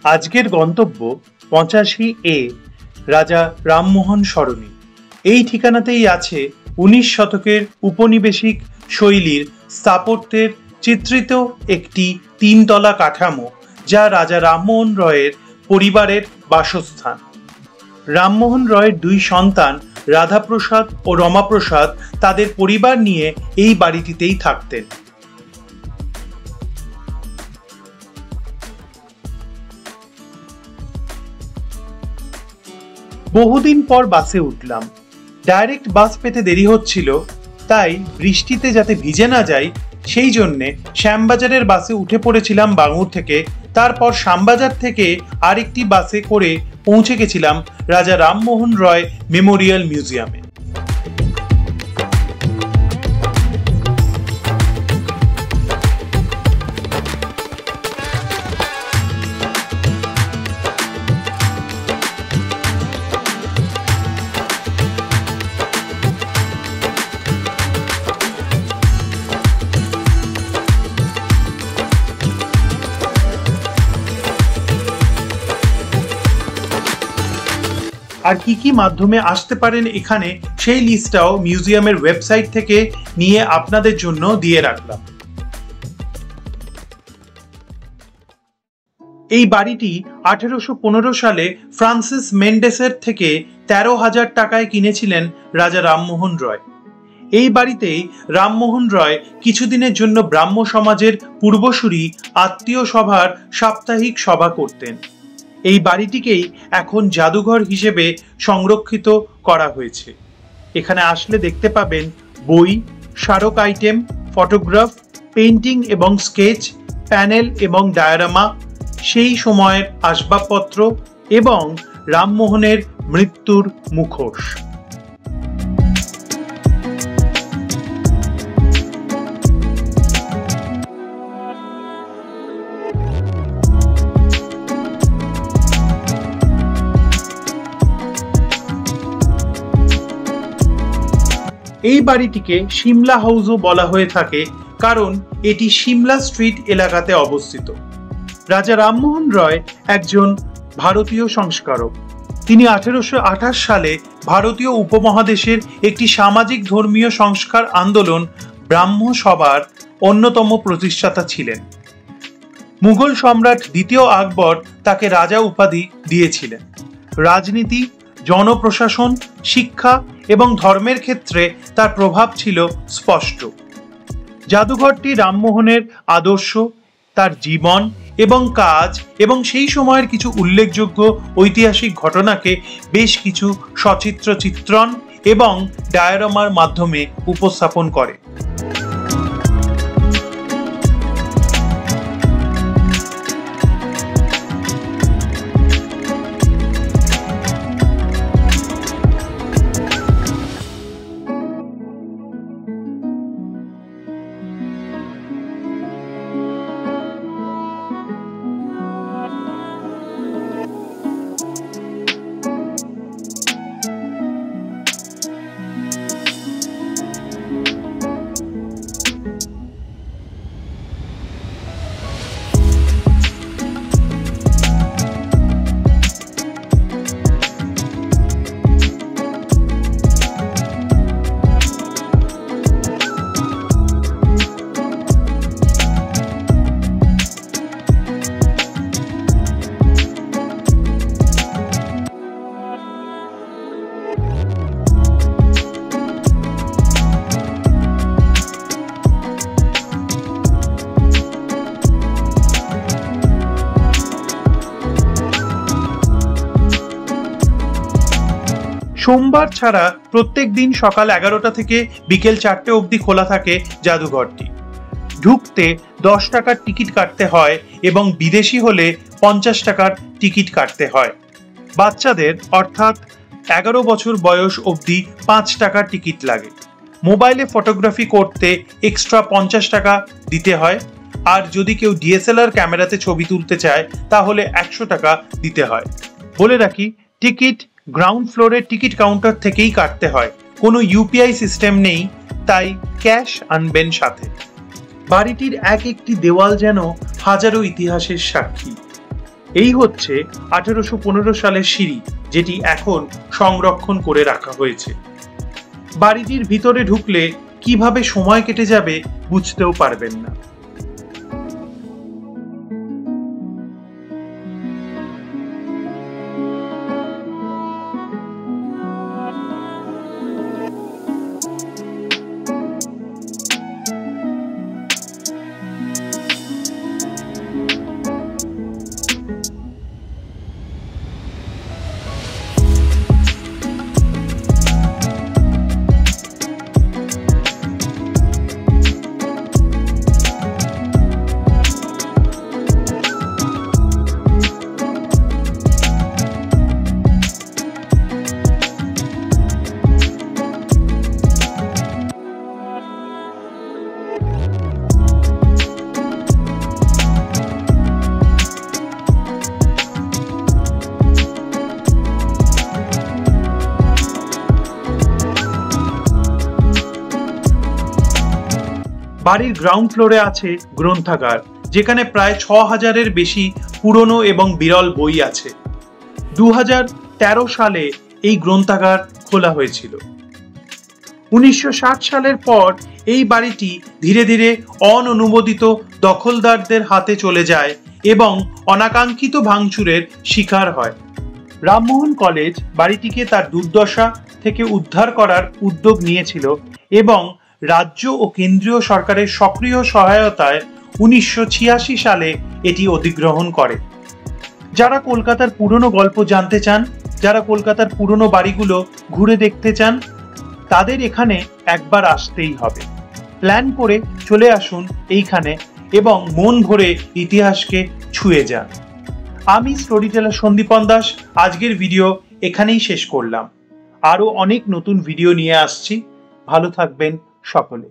আজকের গন্তব্য 85A রাজা রামমোহন সরণি। এই ঠিকানাতেই আছে 19 শতকের উপনিবেশিক শৈলীর স্থাপত্যের চিত্রিত একটি 3 তলা কাঠামো, যা রাজা রামমোহন রয়ের পরিবারের বাসস্থান। রামমোহন রয়ের 2 সন্তান রাধাপ্রসাদ ও রমাপ্রসাদ তাদের পরিবার নিয়ে এই বাড়িটিতেই থাকতেন। বহুদিন পর বাসে উঠলাম। ডাইরেক্ট বাস পেতে দেরি হচ্ছিল, তাই বৃষ্টিতে যাতে ভিজে না যাই সেই জন্যে শ্যামবাজারের বাসে উঠে পড়েছিলাম বাঙুর থেকে। তারপর শ্যামবাজার থেকে আরেকটি বাসে করে পৌঁছে গেছিলাম রাজা রামমোহন রয় মেমোরিয়াল মিউজিয়ামে। আর কি কি মাধ্যমে আসতে পারেন এখানে, সেই লিস্টটাও মিউজিয়ামের ওয়েবসাইট থেকে নিয়ে আপনাদের জন্য দিয়ে রাখলাম। এই বাড়িটি 1815 সালে ফ্রান্সিস মেন্ডেসের থেকে 13,000 টাকায় কিনেছিলেন রাজা রামমোহন রয়। এই বাড়িতেই রামমোহন রয় কিছুদিনের জন্য ব্রাহ্ম সমাজের পূর্বসূরি আত্মীয় সভার সাপ্তাহিক সভা করতেন। এই বাড়িটিকেই এখন জাদুঘর হিসেবে সংরক্ষিত করা হয়েছে। এখানে আসলে দেখতে পাবেন বই, স্মারক আইটেম, ফটোগ্রাফ, পেইন্টিং এবং স্কেচ, প্যানেল এবং ডায়োরামা, সেই সময়ের আসবাবপত্র এবং রামমোহনের মৃত্যুর মুখোশ। এই বাড়িটিকে সিমলা হাউসও বলা হয়ে থাকে, কারণ এটি সিমলা স্ট্রিট এলাকাতে অবস্থিত। রাজা রামমোহন রয় একজন ভারতীয় সংস্কারক। তিনি 1828 সালে ভারতীয় উপমহাদেশের একটি সামাজিক ধর্মীয় সংস্কার আন্দোলন ব্রাহ্ম সভার অন্যতম প্রতিষ্ঠাতা ছিলেন। মুঘল সম্রাট দ্বিতীয় আকবর তাকে রাজা উপাধি দিয়েছিলেন। রাজনীতি, জনপ্রশাসন, শিক্ষা এবং ধর্মের ক্ষেত্রে তার প্রভাব ছিল স্পষ্ট। জাদুঘরটি রামমোহনের আদর্শ, তার জীবন এবং কাজ এবং সেই সময়ের কিছু উল্লেখযোগ্য ঐতিহাসিক ঘটনাকে বেশ কিছু সচিত্র চিত্রণ এবং ডায়োরামার মাধ্যমে উপস্থাপন করে। সোমবার ছাড়া প্রত্যেক দিন সকাল 11টা থেকে বিকেল 4টে অবধি খোলা থাকে জাদুঘরটি। ঢুকতে 10 টাকার টিকিট কাটতে হয় এবং বিদেশি হলে 50 টাকার টিকিট কাটতে হয়। বাচ্চাদের অর্থাৎ 11 বছর বয়স অবধি 5 টাকার টিকিট লাগে। মোবাইলে ফটোগ্রাফি করতে এক্সট্রা 50 টাকা দিতে হয়, আর যদি কেউ ডিএসএলআর ক্যামেরাতে ছবি তুলতে চায় তাহলে 100 টাকা দিতে হয়। বলে রাখি, টিকিট গ্রাউন্ড ফ্লোরের টিকিট কাউন্টার থেকেই কাটতে হয়। কোনো ইউপিআই সিস্টেম নেই, তাই ক্যাশ আনবেন সাথে। বাড়িটির এক একটি দেওয়াল যেন হাজারো ইতিহাসের সাক্ষী। এই হচ্ছে 1815 সালের সিঁড়ি, যেটি এখন সংরক্ষণ করে রাখা হয়েছে। বাড়িটির ভিতরে ঢুকলে কিভাবে সময় কেটে যাবে বুঝতেও পারবেন না। বাড়ির গ্রাউন্ড ফ্লোরে আছে গ্রন্থাগার, যেখানে প্রায় 6000-এর বেশি পুরনো এবং বিরল বই আছে। 2013 সালে এই গ্রন্থাগার খোলা হয়েছিল। 1960 সালের পর এই বাড়িটি ধীরে ধীরে অননুমোদিত দখলদারদের হাতে চলে যায় এবং অনাকাঙ্ক্ষিত ভাঙচুরের শিকার হয়। রামমোহন কলেজ বাড়িটিকে তার দুর্দশা থেকে উদ্ধার করার উদ্যোগ নিয়েছিল এবং রাজ্য ও কেন্দ্রীয় সরকারের সক্রিয় সহায়তায় 1986 সালে এটি অধিগ্রহণ করে। যারা কলকাতার পুরনো গল্প জানতে চান, যারা কলকাতার পুরনো বাড়িগুলো ঘুরে দেখতে চান, তাদের এখানে একবার আসতেই হবে। প্ল্যান করে চলে আসুন এইখানে এবং মন ভরে ইতিহাসকে ছুঁয়ে যান। আমি স্টোরি টেলার সন্দীপন দাস আজকের ভিডিও এখানেই শেষ করলাম। আরো অনেক নতুন ভিডিও নিয়ে আসছি। ভালো থাকবেন সকলে।